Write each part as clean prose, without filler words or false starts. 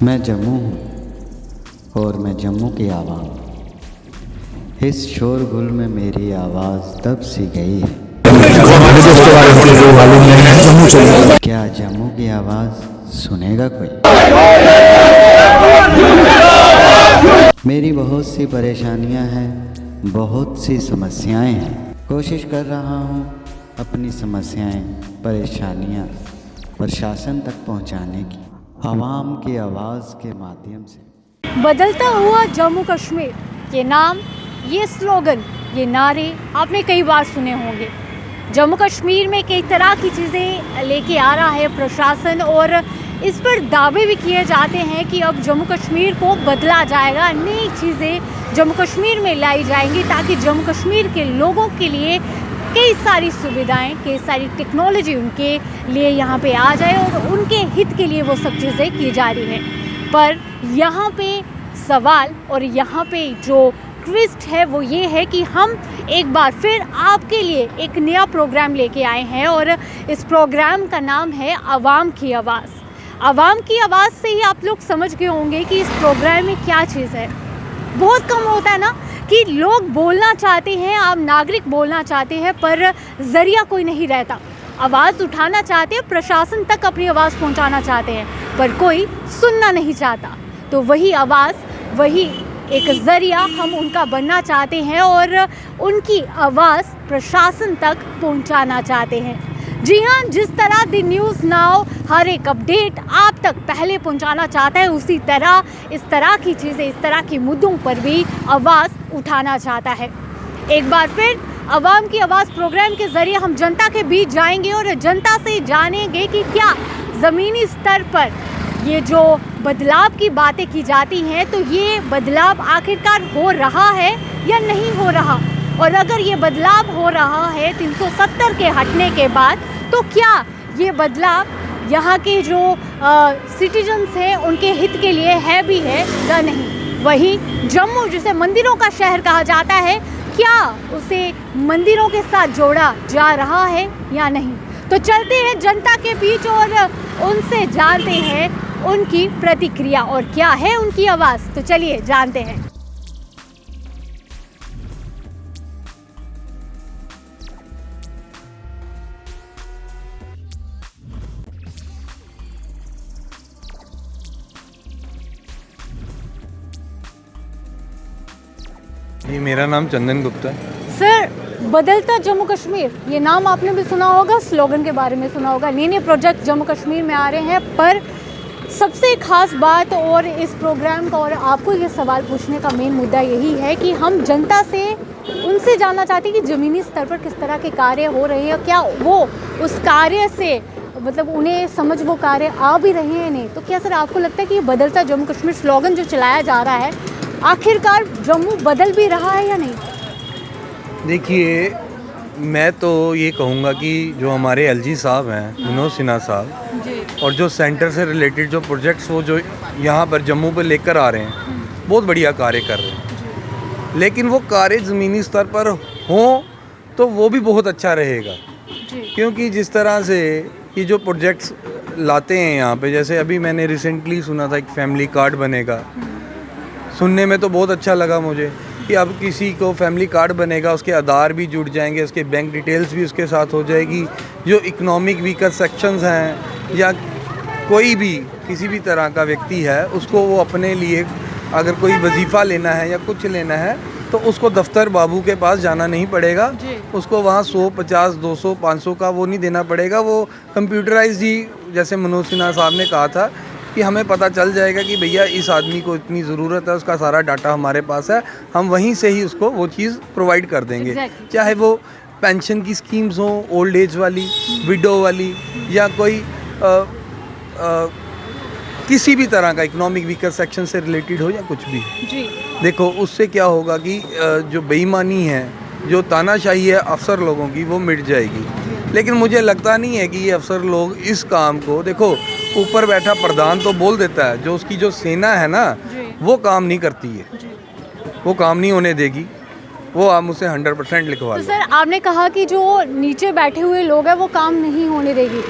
मैं जम्मू हूँ और मैं जम्मू की आवाम। इस शोरगुल में मेरी आवाज़ दब सी गई है। क्या जम्मू की आवाज़ सुनेगा कोई? मेरी बहुत सी परेशानियाँ हैं, बहुत सी समस्याएं हैं। कोशिश कर रहा हूँ अपनी समस्याएं, परेशानियाँ प्रशासन तक पहुँचाने की, आवाम की आवाज़ के माध्यम से। बदलता हुआ जम्मू कश्मीर, ये नाम, ये स्लोगन, ये नारे आपने कई बार सुने होंगे। जम्मू कश्मीर में कई तरह की चीज़ें लेके आ रहा है प्रशासन और इस पर दावे भी किए जाते हैं कि अब जम्मू कश्मीर को बदला जाएगा, नई चीज़ें जम्मू कश्मीर में लाई जाएंगी ताकि जम्मू कश्मीर के लोगों के लिए कई सारी सुविधाएं, कई सारी टेक्नोलॉजी उनके लिए यहाँ पे आ जाए और उनके हित के लिए वो सब चीज़ें की जा रही हैं। पर यहाँ पे सवाल और यहाँ पे जो ट्विस्ट है वो ये है कि हम एक बार फिर आपके लिए एक नया प्रोग्राम लेके आए हैं और इस प्रोग्राम का नाम है आवाम की आवाज़। आवाम की आवाज़ से ही आप लोग समझ गए होंगे कि इस प्रोग्राम में क्या चीज़ है। बहुत कम होता है ना कि लोग बोलना चाहते हैं, आम नागरिक बोलना चाहते हैं, पर ज़रिया कोई नहीं रहता। आवाज़ उठाना चाहते हैं, प्रशासन तक अपनी आवाज़ पहुंचाना चाहते हैं, पर कोई सुनना नहीं चाहता। तो वही आवाज़, वही एक ज़रिया हम उनका बनना चाहते हैं और उनकी आवाज़ प्रशासन तक पहुंचाना चाहते हैं। जी हाँ, जिस तरह द न्यूज़ नाउ हर एक अपडेट आप तक पहले पहुंचाना चाहता है, उसी तरह इस तरह की चीज़ें, इस तरह के मुद्दों पर भी आवाज़ उठाना चाहता है। एक बार फिर आवाम की आवाज़ प्रोग्राम के ज़रिए हम जनता के बीच जाएंगे और जनता से जानेंगे कि क्या ज़मीनी स्तर पर ये जो बदलाव की बातें की जाती हैं, तो ये बदलाव आखिरकार हो रहा है या नहीं हो रहा। और अगर ये बदलाव हो रहा है 370 के हटने के बाद, तो क्या ये बदलाव यहाँ के जो सिटीजन्स हैं उनके हित के लिए है भी है या नहीं। वहीं जम्मू, जिसे मंदिरों का शहर कहा जाता है, क्या उसे मंदिरों के साथ जोड़ा जा रहा है या नहीं। तो चलते हैं जनता के बीच और उनसे जानते हैं उनकी प्रतिक्रिया और क्या है उनकी आवाज़। तो चलिए जानते हैं। जी, मेरा नाम चंदन गुप्ता है। सर, बदलता जम्मू कश्मीर, ये नाम आपने भी सुना होगा, स्लोगन के बारे में सुना होगा। नए नए प्रोजेक्ट जम्मू कश्मीर में आ रहे हैं, पर सबसे खास बात और इस प्रोग्राम का और आपको ये सवाल पूछने का मेन मुद्दा यही है कि हम जनता से उनसे जानना चाहते हैं कि ज़मीनी स्तर पर किस तरह के कार्य हो रहे हैं, क्या वो उस कार्य से मतलब उन्हें समझ वो कार्य आ भी रहे हैं नहीं। तो क्या सर आपको लगता है कि ये बदलता जम्मू कश्मीर स्लोगन जो चलाया जा रहा है, आखिरकार जम्मू बदल भी रहा है या नहीं? देखिए, मैं तो ये कहूँगा कि जो हमारे एलजी साहब हैं, मनोज सिन्हा साहब, और जो सेंटर से रिलेटेड जो प्रोजेक्ट्स वो जो यहाँ पर जम्मू पर लेकर आ रहे हैं, बहुत बढ़िया कार्य कर रहे हैं। लेकिन वो कार्य ज़मीनी स्तर पर हों तो वो भी बहुत अच्छा रहेगा, क्योंकि जिस तरह से ये जो प्रोजेक्ट्स लाते हैं यहाँ पे, जैसे अभी मैंने रिसेंटली सुना था एक फैमिली कार्ड बनेगा। सुनने में तो बहुत अच्छा लगा मुझे कि अब किसी को फैमिली कार्ड बनेगा, उसके आधार भी जुड़ जाएंगे, उसके बैंक डिटेल्स भी उसके साथ हो जाएगी। जो इकोनॉमिक वीकर सेक्शंस हैं या कोई भी किसी भी तरह का व्यक्ति है, उसको वो अपने लिए अगर कोई वजीफ़ा लेना है या कुछ लेना है तो उसको दफ्तर बाबू के पास जाना नहीं पड़ेगा। उसको वहाँ 100, 50, 200, 500 का वो नहीं देना पड़ेगा। वो कंप्यूटराइज ही, जैसे मनोज सिन्हा साहब ने कहा था कि हमें पता चल जाएगा कि भैया इस आदमी को इतनी ज़रूरत है, उसका सारा डाटा हमारे पास है, हम वहीं से ही उसको वो चीज़ प्रोवाइड कर देंगे। चाहे वो पेंशन की स्कीम्स हों, ओल्ड एज वाली, विडो वाली, या कोई किसी भी तरह का इकोनॉमिक वीकर सेक्शन से रिलेटेड हो या कुछ भी। देखो, उससे क्या होगा कि जो बेईमानी है, जो तानाशाही है अफसर लोगों की, वो मिट जाएगी। लेकिन मुझे लगता नहीं है कि ये अफसर लोग इस काम को, देखो ऊपर बैठा प्रधान तो बोल देता है, जो उसकी जो सेना है ना, वो काम नहीं करती है, वो काम नहीं होने देगी। वो आप मुझसे 100% लिखवा लो। तो सर, आपने कहा कि जो नीचे बैठे हुए लोग हैं वो काम नहीं होने देगी।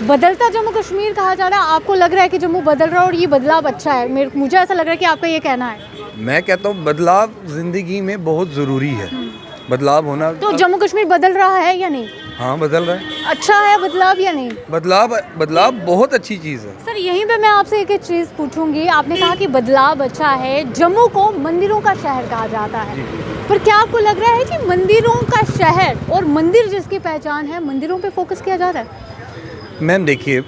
बदलता जम्मू कश्मीर कहा जा रहा है, आपको लग रहा है कि जम्मू बदल रहा है और ये बदलाव अच्छा है? मुझे ऐसा लग रहा है कि आपका ये कहना है। मैं कहता हूँ बदलाव ज़िंदगी में बहुत ज़रूरी है, बदलाव होना। तो जम्मू कश्मीर बदल रहा है या नहीं? हाँ बदल रहा है। अच्छा है बदलाव या नहीं? बदलाव बहुत अच्छी चीज़ है। सर यहीं पे मैं आपसे एक चीज़ पूछूंगी, आपने कहा कि बदलाव अच्छा है, जम्मू को मंदिरों का शहर कहा जाता है, पर क्या आपको लग रहा है कि मंदिरों का शहर और मंदिर जिसकी पहचान है, मंदिरों पे फोकस किया जा रहा है? मैम देखिए,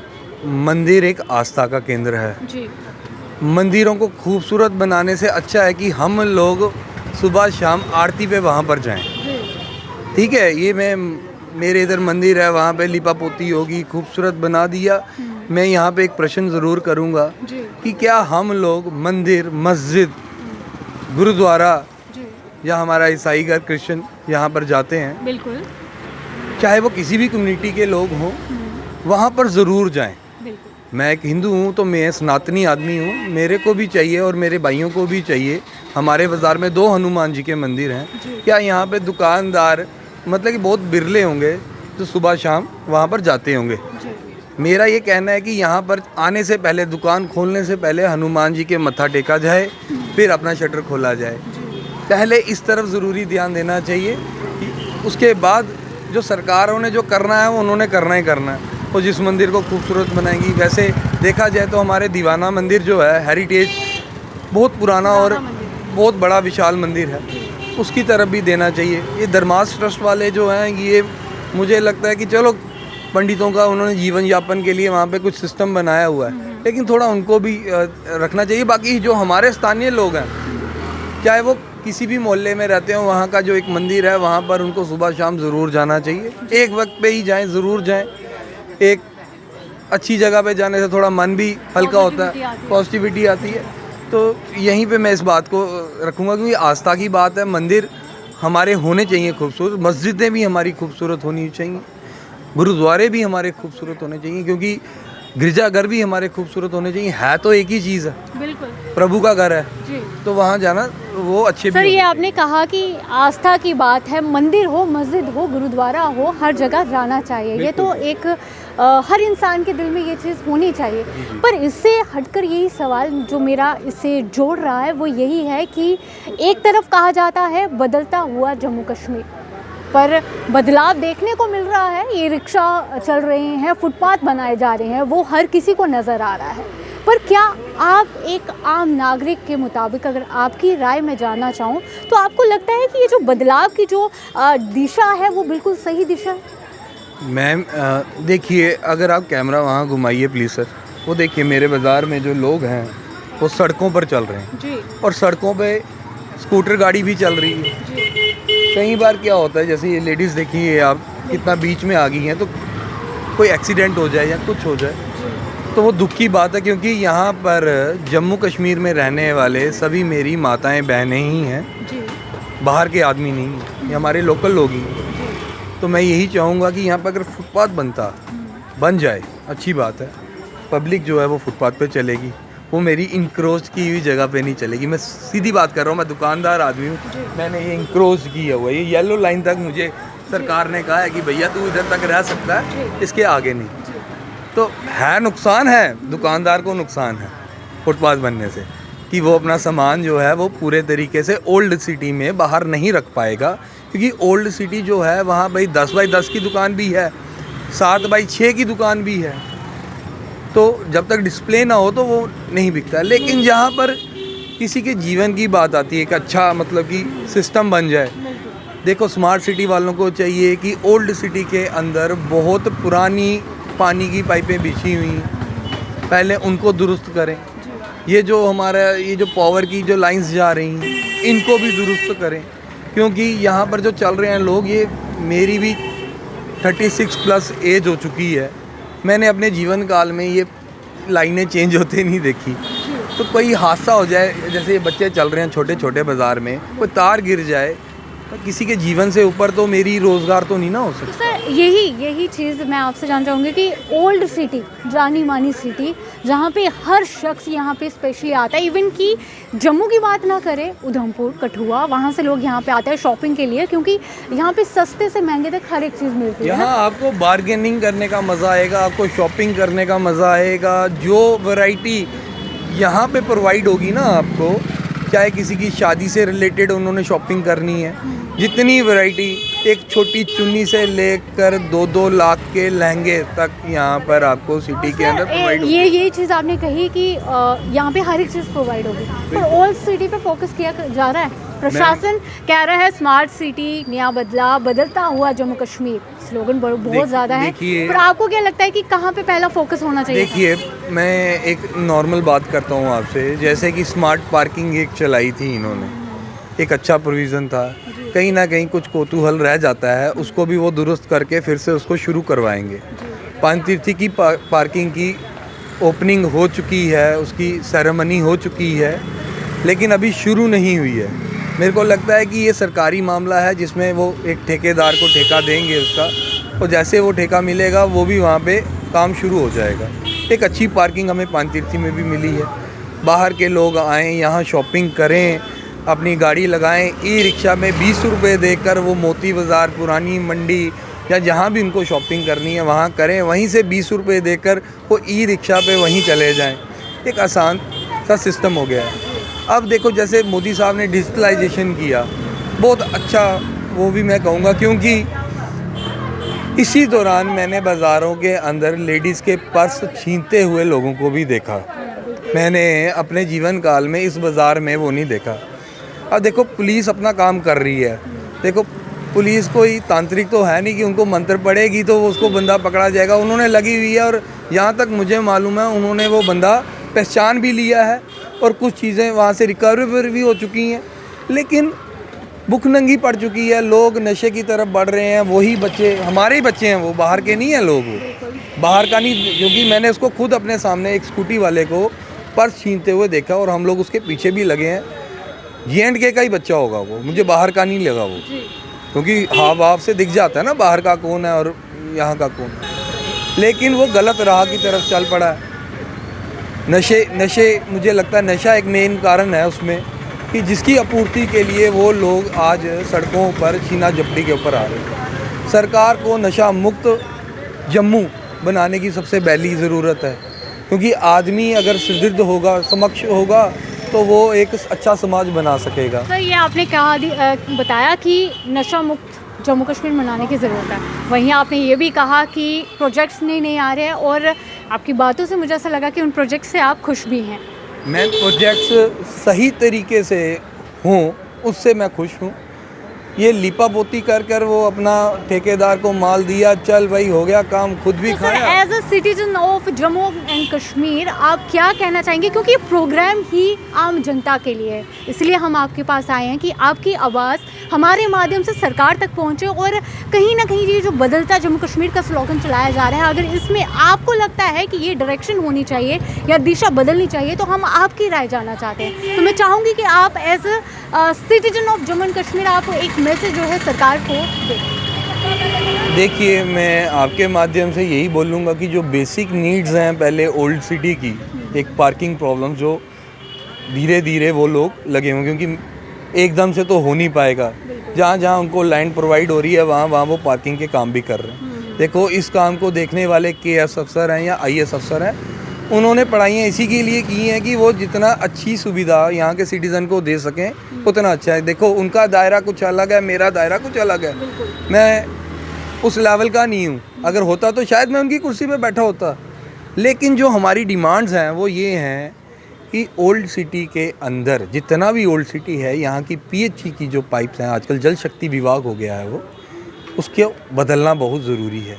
मंदिर एक आस्था का केंद्र है जी। मंदिरों को खूबसूरत बनाने से अच्छा है कि हम लोग सुबह शाम आरती पे वहाँ पर जाएं। ठीक है, ये मेरे इधर मंदिर है, वहाँ पे लिपा पोती होगी, खूबसूरत बना दिया। मैं यहाँ पे एक प्रश्न ज़रूर करूँगा कि क्या हम लोग मंदिर, मस्जिद, गुरुद्वारा या हमारा ईसाई घर, क्रिश्चियन यहाँ पर जाते हैं, बिल्कुल, चाहे वो किसी भी कम्युनिटी के लोग हों, वहाँ पर ज़रूर जाएं। मैं एक हिंदू हूँ तो मैं सनातनी आदमी हूँ, मेरे को भी चाहिए और मेरे भाइयों को भी चाहिए। हमारे बाज़ार में 2 हनुमान जी के मंदिर हैं। क्या यहाँ पे दुकानदार मतलब कि बहुत बिरले होंगे जो सुबह शाम वहाँ पर जाते होंगे? मेरा ये कहना है कि यहाँ पर आने से पहले, दुकान खोलने से पहले हनुमान जी के मत्था टेका जाए, फिर अपना शटर खोला जाए। पहले इस तरफ ज़रूरी ध्यान देना चाहिए कि उसके बाद जो सरकारों ने जो करना है वो उन्होंने करना ही करना है। वो जिस मंदिर को खूबसूरत बनाएंगी, वैसे देखा जाए तो हमारे दीवाना मंदिर जो है, हेरिटेज बहुत पुराना और बहुत बड़ा विशाल मंदिर है, उसकी तरफ भी देना चाहिए। ये धर्मास ट्रस्ट वाले जो हैं, ये मुझे लगता है कि चलो पंडितों का उन्होंने जीवन यापन के लिए वहाँ पे कुछ सिस्टम बनाया हुआ है, लेकिन थोड़ा उनको भी रखना चाहिए। बाकी जो हमारे स्थानीय लोग हैं, चाहे वो किसी भी मोहल्ले में रहते हो, वहाँ का जो एक मंदिर है वहाँ पर उनको सुबह शाम ज़रूर जाना चाहिए। एक वक्त पे ही जाएं, ज़रूर जाएं। एक अच्छी जगह पे जाने से थोड़ा मन भी हल्का होता है, पॉजिटिविटी आती है। तो यहीं पे मैं इस बात को रखूँगा, क्योंकि आस्था की बात है। मंदिर हमारे होने चाहिए खूबसूरत, मस्जिदें भी हमारी खूबसूरत होनी चाहिए, गुरुद्वारे भी हमारे खूबसूरत होने चाहिए, क्योंकि गिरजाघर भी हमारे खूबसूरत होने चाहिए। है तो एक ही चीज़ है, बिल्कुल, प्रभु का घर है जी। तो वहाँ जाना वो अच्छे भी। सर ये आपने कहा कि आस्था की बात है, मंदिर हो, मस्जिद हो, गुरुद्वारा हो, हर जगह जाना चाहिए। ये तो एक हर इंसान के दिल में ये चीज़ होनी चाहिए। पर इससे हटकर यही सवाल जो मेरा इससे जोड़ रहा है वो यही है कि एक तरफ कहा जाता है बदलता हुआ जम्मू कश्मीर, पर बदलाव देखने को मिल रहा है। ये रिक्शा चल रहे हैं, फुटपाथ बनाए जा रहे हैं, वो हर किसी को नज़र आ रहा है। पर क्या आप एक आम नागरिक के मुताबिक अगर आपकी राय में जानना चाहूँ तो आपको लगता है कि ये जो बदलाव की जो दिशा है वो बिल्कुल सही दिशा है? मैम देखिए, अगर आप कैमरा वहाँ घुमाइए प्लीज़ सर, वो देखिए मेरे बाज़ार में जो लोग हैं वो सड़कों पर चल रहे हैं जी। और सड़कों पे स्कूटर गाड़ी भी चल रही है जी। कई बार क्या होता है, जैसे ये लेडीज़ देखिए आप कितना बीच में आ गई हैं, तो कोई एक्सीडेंट हो जाए या कुछ हो जाए तो वो दुख की बात है। क्योंकि यहाँ पर जम्मू कश्मीर में रहने वाले सभी मेरी माताएं बहनें ही हैं जी। बाहर के आदमी नहीं हैं, ये हमारे लोकल लोग ही हैं। तो मैं यही चाहूँगा कि यहाँ पर अगर फुटपाथ बन जाए, अच्छी बात है। पब्लिक जो है वो फुटपाथ पे चलेगी, वो मेरी इंक्रोच की हुई जगह पे नहीं चलेगी। मैं सीधी बात कर रहा हूँ, मैं दुकानदार आदमी हूँ, मैंने ये इंक्रोच किया हुआ है। ये येलो लाइन तक मुझे सरकार ने कहा है कि भैया तू इधर तक रह सकता है, इसके आगे नहीं। तो है नुकसान है, दुकानदार को नुकसान है फुटपाथ बनने से, कि वो अपना सामान जो है वो पूरे तरीके से ओल्ड सिटी में बाहर नहीं रख पाएगा। क्योंकि ओल्ड सिटी जो है वहाँ भाई 10 बाई 10 की दुकान भी है, 7 बाई 6 की दुकान भी है, तो जब तक डिस्प्ले ना हो तो वो नहीं बिकता। लेकिन जहाँ पर किसी के जीवन की बात आती है, एक अच्छा मतलब कि सिस्टम बन जाए। देखो स्मार्ट सिटी वालों को चाहिए कि ओल्ड सिटी के अंदर बहुत पुरानी पानी की पाइपें बिछी हुई, पहले उनको दुरुस्त करें। ये जो हमारा ये जो पावर की जो लाइंस जा रही हैं इनको भी दुरुस्त करें। क्योंकि यहाँ पर जो चल रहे हैं लोग, ये मेरी भी 36 प्लस एज हो चुकी है, मैंने अपने जीवन काल में ये लाइनें चेंज होते नहीं देखी। तो कोई हादसा हो जाए, जैसे ये बच्चे चल रहे हैं छोटे छोटे बाज़ार में, कोई तार गिर जाए तो किसी के जीवन से ऊपर तो मेरी रोज़गार तो नहीं ना हो तो सकता। सर यही चीज़ मैं आपसे जानना चाहूँगी कि ओल्ड सिटी, जानी मानी सिटी, जहाँ पे हर शख्स यहाँ पे स्पेशली आता है, इवन कि जम्मू की बात ना करें, उधमपुर, कठुआ, वहाँ से लोग यहाँ पे आते हैं शॉपिंग के लिए, क्योंकि यहाँ पे सस्ते से महंगे तक हर एक चीज़ मिलती है। यहाँ आपको बार्गेनिंग करने का मज़ा आएगा, आपको शॉपिंग करने का मज़ा आएगा। जो वैरायटी यहाँ पे प्रोवाइड होगी ना आपको, चाहे किसी की शादी से रिलेटेड उन्होंने शॉपिंग करनी है, जितनी वैरायटी, एक छोटी चुन्नी से लेकर 2-2 लाख के लहंगे तक यहाँ पर आपको सिटी के अंदर प्रोवाइड होगी। ये चीज़ आपने कही कि यहाँ पे हर एक चीज़ प्रोवाइड होगी, पर ओल्ड सिटी पे फोकस किया जा रहा है। प्रशासन कह रहा है स्मार्ट सिटी, नया बदलाव, बदलता हुआ जम्मू कश्मीर, स्लोगन बहुत ज़्यादा है, पर आपको क्या लगता है कि कहाँ पे पहला फोकस होना चाहिए? देखिए, मैं एक नॉर्मल बात करता हूँ आपसे, जैसे कि स्मार्ट पार्किंग एक चलाई थी इन्होंने, एक अच्छा प्रोविज़न था, कहीं ना कहीं कुछ कौतूहल रह जाता है, उसको भी वो दुरुस्त करके फिर से उसको शुरू करवाएंगे। पानतीर्थी की पार्किंग की ओपनिंग हो चुकी है, उसकी सेरेमनी हो चुकी है, लेकिन अभी शुरू नहीं हुई है। मेरे को लगता है कि ये सरकारी मामला है, जिसमें वो एक ठेकेदार को ठेका देंगे उसका, और जैसे वो ठेका मिलेगा वो भी वहाँ पे काम शुरू हो जाएगा। एक अच्छी पार्किंग हमें पानतीर्थी में भी मिली है, बाहर के लोग आएँ, यहाँ शॉपिंग करें, अपनी गाड़ी लगाएं, ई रिक्शा में 20 रुपये देकर वो मोती बाज़ार, पुरानी मंडी या जहाँ भी उनको शॉपिंग करनी है वहाँ करें, वहीं से 20 रुपये देकर वो ई रिक्शा पे वहीं चले जाएं। एक आसान सा सिस्टम हो गया है। अब देखो, जैसे मोदी साहब ने डिजिटलाइजेशन किया, बहुत अच्छा, वो भी मैं कहूँगा, क्योंकि इसी दौरान मैंने बाज़ारों के अंदर लेडीज़ के पर्स छीनते हुए लोगों को भी देखा। मैंने अपने जीवन काल में इस बाज़ार में वो नहीं देखा। अब देखो, पुलिस अपना काम कर रही है। देखो, पुलिस कोई तांत्रिक तो है नहीं कि उनको मंत्र पड़ेगी तो उसको बंदा पकड़ा जाएगा। उन्होंने लगी हुई है, और यहाँ तक मुझे मालूम है उन्होंने वो बंदा पहचान भी लिया है, और कुछ चीज़ें वहाँ से रिकवर भी हो चुकी हैं, लेकिन भूख नंगी पड़ चुकी है। लोग नशे की तरफ बढ़ रहे हैं। वही बच्चे, हमारे ही बच्चे हैं, वो बाहर के नहीं हैं लोग, वो बाहर का नहीं, क्योंकि मैंने उसको खुद अपने सामने एक स्कूटी वाले को पर्स छीनते हुए देखा, और हम लोग उसके पीछे भी लगे हैं। J&K का ही बच्चा होगा वो, मुझे बाहर का नहीं लगा वो, क्योंकि हाव भाव से दिख जाता है ना बाहर का कौन है और यहाँ का कौन है। लेकिन वो गलत राह की तरफ चल पड़ा है। नशे मुझे लगता है नशा एक मेन कारण है उसमें, कि जिसकी आपूर्ति के लिए वो लोग आज सड़कों पर छीना झपटी के ऊपर आ रहे हैं। सरकार को नशा मुक्त जम्मू बनाने की सबसे पहली ज़रूरत है, क्योंकि आदमी अगर सुदृढ़ होगा, समक्ष होगा, तो वो एक अच्छा समाज बना सकेगा। सर, ये आपने बताया कि नशा मुक्त जम्मू कश्मीर बनाने की ज़रूरत है, वहीं आपने ये भी कहा कि प्रोजेक्ट्स नहीं आ रहे हैं, और आपकी बातों से मुझे ऐसा लगा कि उन प्रोजेक्ट्स से आप खुश भी हैं। मैं प्रोजेक्ट्स सही तरीके से हों उससे मैं खुश हूँ। ये लिपापोती कर वो अपना ठेकेदार को माल दिया, चल भाई हो गया काम, खुद भी तो खाया। As a citizen of Jammu and Kashmir आप क्या कहना चाहेंगे, क्योंकि ये प्रोग्राम ही आम जनता के लिए है, इसलिए हम आपके पास आए हैं कि आपकी आवाज़ हमारे माध्यम से सरकार तक पहुंचे, और कहीं ना कहीं ये जो बदलता जम्मू कश्मीर का स्लोगन चलाया जा रहा है, अगर इसमें आपको लगता है कि ये डायरेक्शन होनी चाहिए या दिशा बदलनी चाहिए, तो हम आपकी राय जानना चाहते हैं। तो मैं चाहूँगी कि आप as a citizen of Jammu and Kashmir आप एक मैसेज जो है सरकार को दें। देखिए, मैं आपके माध्यम से यही बोलूँगा कि जो बेसिक नीड्स हैं पहले ओल्ड सिटी की, एक पार्किंग प्रॉब्लम जो धीरे धीरे वो लोग लगे हों, क्योंकि एकदम से तो हो नहीं पाएगा। जहाँ जहाँ उनको लैंड प्रोवाइड हो रही है वहाँ वहाँ वो पार्किंग के काम भी कर रहे हैं। देखो, इस काम को देखने वाले KS अफसर हैं या IS अफसर हैं, उन्होंने पढ़ाइयाँ इसी के लिए की हैं कि वो जितना अच्छी सुविधा यहाँ के सिटीज़न को दे सकें उतना अच्छा है। देखो, उनका दायरा कुछ अलग है, मेरा दायरा कुछ अलग है। मैं उस लेवल का नहीं हूँ, अगर होता तो शायद मैं उनकी कुर्सी पे बैठा होता। लेकिन जो हमारी डिमांड्स हैं वो ये हैं कि ओल्ड सिटी के अंदर जितना भी ओल्ड सिटी है, यहाँ की PHE की जो पाइप्स हैं, आजकल जल शक्ति विभाग हो गया है वो, उसके बदलना बहुत ज़रूरी है।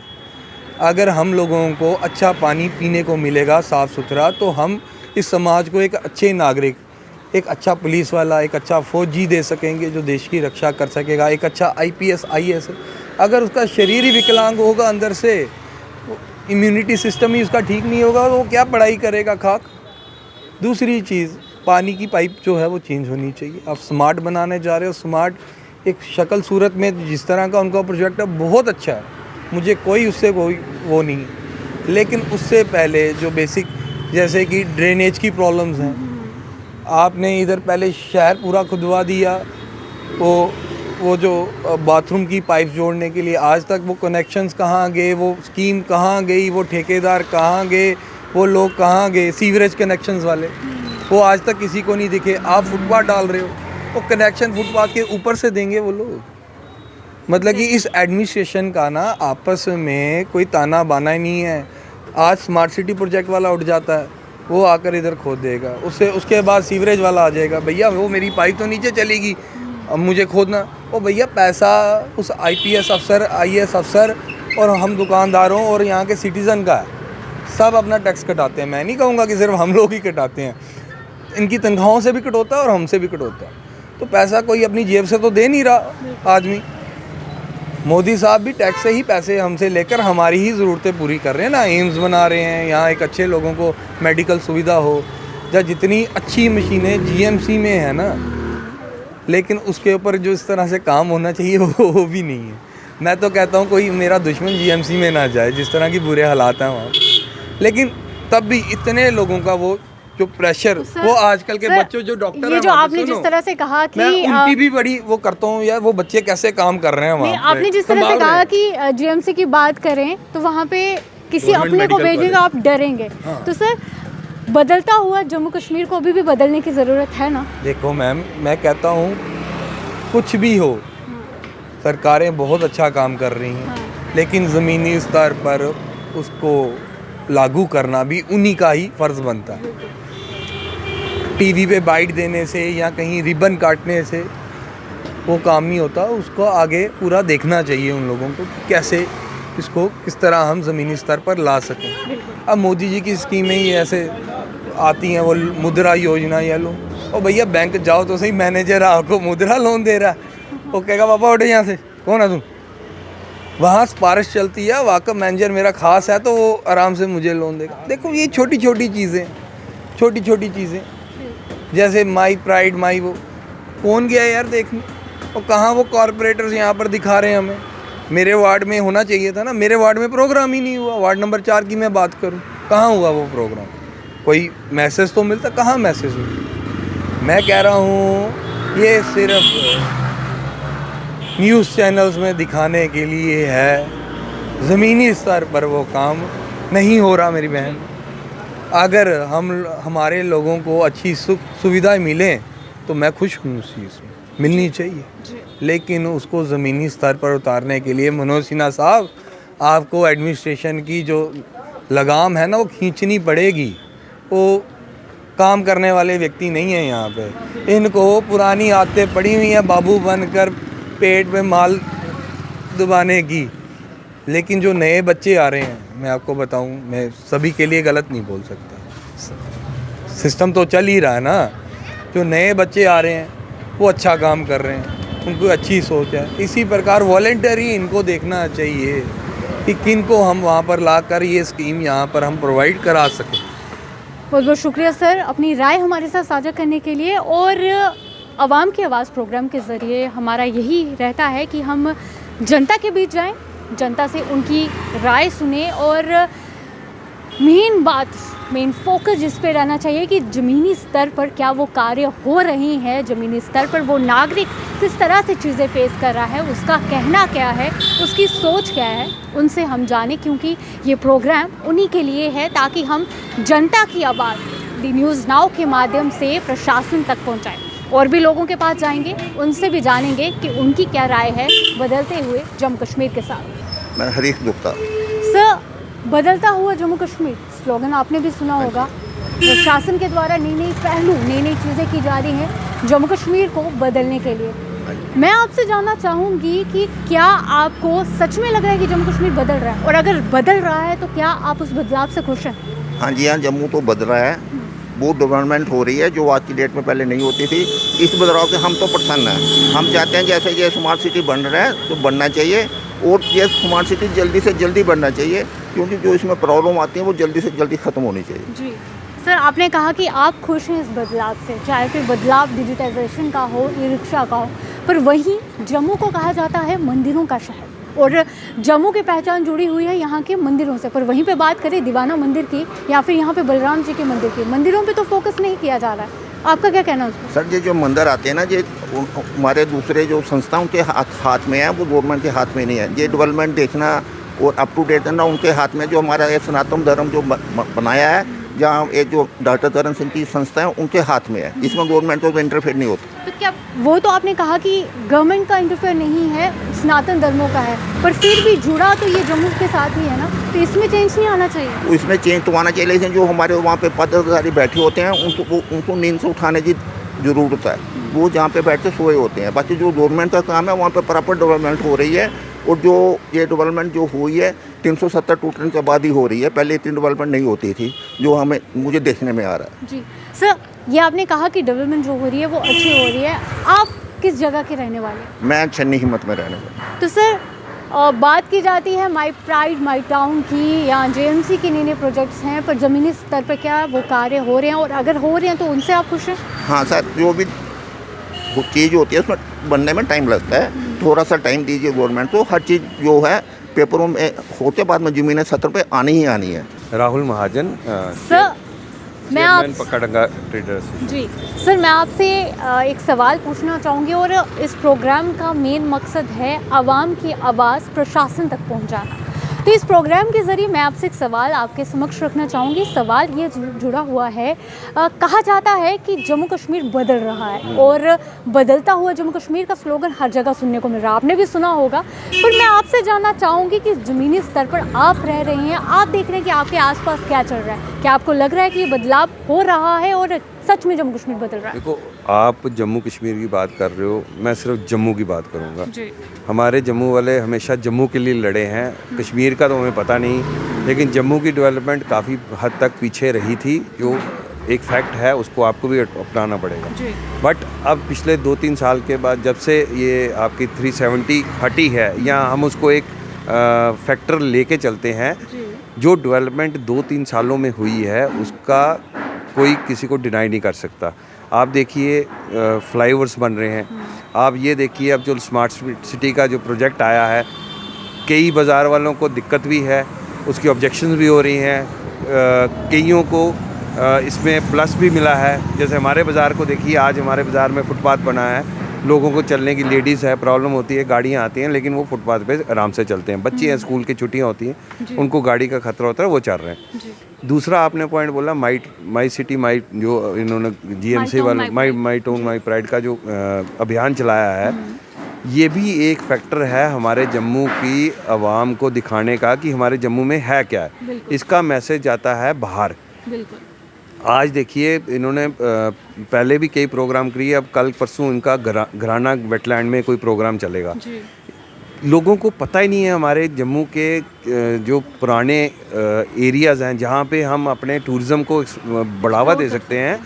अगर हम लोगों को अच्छा पानी पीने को मिलेगा साफ़ सुथरा, तो हम इस समाज को एक अच्छे नागरिक, एक अच्छा पुलिस वाला, एक अच्छा फौजी दे सकेंगे जो देश की रक्षा कर सकेगा, एक अच्छा IPS IAS। अगर उसका शरीर ही विकलांग होगा अंदर से, इम्यूनिटी सिस्टम ही उसका ठीक नहीं होगा, वो क्या पढ़ाई करेगा, खाक। दूसरी चीज़, पानी की पाइप जो है वो चेंज होनी चाहिए। आप स्मार्ट बनाने जा रहे हो, स्मार्ट एक शक्ल सूरत में जिस तरह का उनका प्रोजेक्ट है बहुत अच्छा है, मुझे कोई उससे कोई वो नहीं है। लेकिन उससे पहले जो बेसिक जैसे कि ड्रेनेज की प्रॉब्लम्स हैं, आपने इधर पहले शहर पूरा खुदवा दिया, वो जो बाथरूम की पाइप जोड़ने के लिए, आज तक वो कनेक्शंस कहाँ गए, वो स्कीम कहाँ गई, वो ठेकेदार कहाँ गए, वो लोग कहाँ गए, सीवरेज कनेक्शंस वाले, वो आज तक किसी को नहीं दिखे। आप फुटपाथ डाल रहे हो, वो कनेक्शन फुटपाथ के ऊपर से देंगे वो लोग। मतलब कि इस एडमिनिस्ट्रेशन का ना आपस में कोई ताना बाना ही नहीं है। आज स्मार्ट सिटी प्रोजेक्ट वाला उठ जाता है, वो आकर इधर खोद देगा, उसके बाद सीवरेज वाला आ जाएगा, भैया वो मेरी पाइप तो नीचे चलेगी, अब मुझे खोदना। ओ भैया पैसा उस IPS अफसर, IAS अफसर और हम दुकानदारों और यहाँ के सिटीज़न का है, सब अपना टैक्स कटाते हैं। मैं नहीं कहूँगा कि सिर्फ हम लोग ही कटाते हैं, इनकी तनख्वाहों से भी कटोता है और हमसे भी कटोता है। तो पैसा कोई अपनी जेब से तो दे नहीं रहा आदमी। मोदी साहब भी टैक्स से ही पैसे हमसे लेकर हमारी ही ज़रूरतें पूरी कर रहे हैं ना। एम्स बना रहे हैं, यहाँ एक अच्छे लोगों को मेडिकल सुविधा हो, या जितनी अच्छी मशीनें GMC में है ना, लेकिन उसके ऊपर जो इस तरह से काम होना चाहिए वो भी नहीं है। मैं तो कहता हूँ कोई मेरा दुश्मन GMC में ना जाए, जिस तरह की बुरे हालात हैं वहाँ। लेकिन तब भी इतने लोगों का वो जो प्रेशर, वो आजकल के बच्चों जो डॉक्टर ये जो आपने जिस तरह से कहा कि मैं उनकी भी बड़ी वो करता हूँ यार, वो बच्चे कैसे काम कर रहे हैं वहाँ। आपने जिस तरह से कहा कि GMC की बात करें तो वहाँ पे किसी अपने को भेजेगा आप डरेंगे। तो सर बदलता हुआ जम्मू कश्मीर को अभी भी बदलने की ज़रूरत है ना? देखो मैम, मैं कहता हूँ कुछ भी हो, सरकारें बहुत अच्छा काम कर रही हैं, लेकिन ज़मीनी स्तर पर उसको लागू करना भी उन्हीं का ही फ़र्ज़ बनता है। टीवी पे बाइट देने से या कहीं रिबन काटने से वो काम नहीं होता, उसको आगे पूरा देखना चाहिए उन लोगों को कि कैसे इसको किस तरह हम ज़मीनी स्तर पर ला सकें। अब मोदी जी की स्कीमें ही ऐसे आती हैं, वो मुद्रा योजना या लो, और भैया बैंक जाओ तो सही, मैनेजर आपको मुद्रा लोन दे रहा है, वो कहेगा पापा उठे यहाँ से, कौन है तुम? वहाँ सिफारिश चलती है, वाकई मैनेजर मेरा ख़ास है तो वो आराम से मुझे लोन देगा। देखो ये छोटी छोटी चीज़ें जैसे माई प्राइड माई, वो कौन गया यार देखने, और कहाँ वो कॉरपोरेटर्स यहाँ पर दिखा रहे हैं हमें। मेरे वार्ड में होना चाहिए था ना, मेरे वार्ड में प्रोग्राम ही नहीं हुआ। वार्ड नंबर 4 की मैं बात करूँ, कहाँ हुआ वो प्रोग्राम? कोई मैसेज तो मिलता, कहाँ मैसेज हुआ? मैं कह रहा हूँ ये सिर्फ न्यूज़ चैनल्स में दिखाने के लिए है, ज़मीनी स्तर पर वो काम नहीं हो रहा मेरी बहन। अगर हमारे लोगों को अच्छी सुविधाएं मिलें तो मैं खुश हूँ, उस चीज़ में मिलनी चाहिए, लेकिन उसको ज़मीनी स्तर पर उतारने के लिए मनोज सिन्हा साहब, आपको एडमिनिस्ट्रेशन की जो लगाम है ना वो खींचनी पड़ेगी। वो काम करने वाले व्यक्ति नहीं है यहाँ पे, इनको पुरानी आदतें पड़ी हुई हैं बाबू बनकर पेट में माल दबाने की। लेकिन जो नए बच्चे आ रहे हैं, मैं आपको बताऊं, मैं सभी के लिए गलत नहीं बोल सकता, सिस्टम तो चल ही रहा है ना। जो नए बच्चे आ रहे हैं वो अच्छा काम कर रहे हैं, उनको अच्छी सोच है। इसी प्रकार वॉलंटरी इनको देखना चाहिए कि किन को हम वहाँ पर लाकर ये स्कीम यहाँ पर हम प्रोवाइड करा सकें। बहुत बहुत शुक्रिया सर अपनी राय हमारे साथ साझा करने के लिए। और आवाम की आवाज़ प्रोग्राम के ज़रिए हमारा यही रहता है कि हम जनता के बीच जाएं, जनता से उनकी राय सुने, और मेन फोकस जिस पे रहना चाहिए कि ज़मीनी स्तर पर क्या वो कार्य हो रहे हैं, ज़मीनी स्तर पर वो नागरिक किस तरह से चीज़ें फेस कर रहा है, उसका कहना क्या है, उसकी सोच क्या है, उनसे हम जाने, क्योंकि ये प्रोग्राम उन्हीं के लिए है ताकि हम जनता की आवाज़ डी न्यूज़ नाउ के माध्यम से प्रशासन तक पहुँचाएँ। और भी लोगों के पास जाएंगे, उनसे भी जानेंगे कि उनकी क्या राय है बदलते हुए जम्मू कश्मीर के साथ। मैं हरीश गुप्ता। सर बदलता हुआ जम्मू कश्मीर स्लोगन आपने भी सुना होगा, प्रशासन के द्वारा नई चीज़ें की जा रही हैं जम्मू कश्मीर को बदलने के लिए। मैं आपसे जानना चाहूँगी कि क्या आपको सच में लग रहा है कि जम्मू कश्मीर बदल रहा है, और अगर बदल रहा है तो क्या आप उस बदलाव से खुश हैं? हाँ जी, हाँ, जम्मू तो बदल रहा है, बहुत डेवलपमेंट हो रही है जो आज की डेट में पहले नहीं होती थी। इस बदलाव से हम तो प्रसन्न हैं। हम चाहते हैं जैसे ये स्मार्ट सिटी बन रहा है तो बनना चाहिए, और ये स्मार्ट सिटी जल्दी से जल्दी बनना चाहिए, क्योंकि जो इसमें प्रॉब्लम आती है वो जल्दी से जल्दी ख़त्म होनी चाहिए। जी सर, आपने कहा कि आप खुश हैं इस बदलाव से, चाहे फिर बदलाव डिजिटाइजेशन का हो, ई रिक्शा का हो, पर वहीं जम्मू को कहा जाता है मंदिरों का शहर, और जम्मू की पहचान जुड़ी हुई है यहाँ के मंदिरों से। पर वहीं पे बात करें दीवाना मंदिर की या फिर यहाँ पे बलराम जी के मंदिर की, मंदिरों पे तो फोकस नहीं किया जा रहा है। आपका क्या कहना है उस पर? सर ये जो मंदिर आते हैं ना, ये हमारे दूसरे जो संस्थाओं के हाथ में है, वो गवर्नमेंट के हाथ में नहीं है। ये डेवलपमेंट देखना और अप टू डेट करना उनके हाथ में। जो हमारा ये सनातन धर्म जो बनाया है, जहाँ ये जो डॉक्टर धर्म सिंह की संस्था है, उनके हाथ में है। इसमें गवर्नमेंट को इंटरफेयर नहीं होता। तो क्या वो तो आपने कहा कि गवर्नमेंट का इंटरफेयर नहीं है, सनातन धर्मों का है, पर फिर भी जुड़ा तो ये जम्मू के साथ ही है ना, तो इसमें चेंज नहीं आना चाहिए? तो इसमें चेंज तो आना चाहिए, लेकिन जो हमारे वहाँ पे पदाधिकारी बैठे होते हैं उनको नींद से उठाने की ज़रूरत है। वो जहाँ पे बैठते सोए होते हैं। बाकी जो गवर्नमेंट का काम है वहाँ पे प्रॉपर डेवलपमेंट हो रही है, और जो ये डेवलपमेंट जो हुई है 370 टूटने के बाद ही हो रही है। पहले इतनी डेवलपमेंट नहीं होती थी, जो मुझे देखने में आ रहा है। जी सर, ये आपने कहा कि डेवलपमेंट जो हो रही है वो अच्छी हो रही है। आप किस जगह के रहने वाले हैं? मैं छन्नी हिम्मत में रहने वाला। तो सर बात की जाती है माई प्राइड माई टाउन की या जेएमसी के नए प्रोजेक्ट्स हैं, पर ज़मीनी स्तर पर क्या वो कार्य हो रहे हैं, और अगर हो रहे हैं तो उनसे आप खुश हैं? हाँ सर, जो भी चीज़ होती है उसमें बनने में टाइम लगता है। थोड़ा सा टाइम दीजिए गवर्नमेंट को। हर चीज़ जो है पेपरों में होते बाद में ज़मीनी सत्र पे आनी ही आनी है। राहुल महाजन, सर मैं आप पकड़ंगा ट्रेडर्स। जी सर, मैं आपसे एक सवाल पूछना चाहूँगी, और इस प्रोग्राम का मेन मकसद है आवाम की आवाज़ प्रशासन तक पहुँचाना। तो इस प्रोग्राम के ज़रिए मैं आपसे एक सवाल आपके समक्ष रखना चाहूँगी। सवाल ये जुड़ा हुआ है, कहा जाता है कि जम्मू कश्मीर बदल रहा है, और बदलता हुआ जम्मू कश्मीर का स्लोगन हर जगह सुनने को मिल रहा है। आपने भी सुना होगा, पर मैं आपसे जानना चाहूँगी कि ज़मीनी स्तर पर आप रह रहे हैं, आप देख रहे हैं कि आपके आसपास क्या चल रहा है, क्या आपको लग रहा है कि ये बदलाव हो रहा है और सच में जम्मू कश्मीर बदल रहा है? देखो, आप जम्मू कश्मीर की बात कर रहे हो, मैं सिर्फ जम्मू की बात करूंगा। हमारे जम्मू वाले हमेशा जम्मू के लिए लड़े हैं, कश्मीर का तो हमें पता नहीं, लेकिन जम्मू की डेवलपमेंट काफ़ी हद तक पीछे रही थी, जो एक फैक्ट है, उसको आपको भी अपनाना पड़ेगा। बट अब पिछले 2-3 साल के बाद जब से ये आपकी 370 हटी है, या हम उसको एक फैक्टर लेके चलते हैं, जो डेवलपमेंट 2-3 सालों में हुई है उसका कोई किसी को डिनाई नहीं कर सकता। आप देखिए फ्लाईओवर्स बन रहे हैं, आप ये देखिए अब जो स्मार्ट सिटी का जो प्रोजेक्ट आया है, कई बाज़ार वालों को दिक्कत भी है, उसकी ऑब्जेक्शंस भी हो रही हैं, कईयों को इसमें प्लस भी मिला है। जैसे हमारे बाज़ार को देखिए, आज हमारे बाज़ार में फुटपाथ बना है, लोगों को चलने की, लेडीज़ है, प्रॉब्लम होती है, गाड़ियाँ आती हैं, लेकिन वो फुटपाथ पे आराम से चलते हैं। बच्चे हैं, स्कूल की छुट्टियाँ होती हैं, उनको गाड़ी का खतरा होता है, वो चल रहे हैं। दूसरा आपने पॉइंट बोला माई सिटी माई, जो इन्होंने जीएमसी वाले माई टाउन माई प्राइड का जो अभियान चलाया है, ये भी एक फैक्टर है हमारे जम्मू की आवाम को दिखाने का कि हमारे जम्मू में है क्या है। इसका मैसेज जाता है बाहर। आज देखिए, इन्होंने पहले भी कई प्रोग्राम किए, अब कल परसों इनका घराना वेटलैंड में कोई प्रोग्राम चलेगा। लोगों को पता ही नहीं है हमारे जम्मू के जो पुराने एरियाज़ हैं, जहाँ पे हम अपने टूरिज़्म को बढ़ावा दे सकते हैं,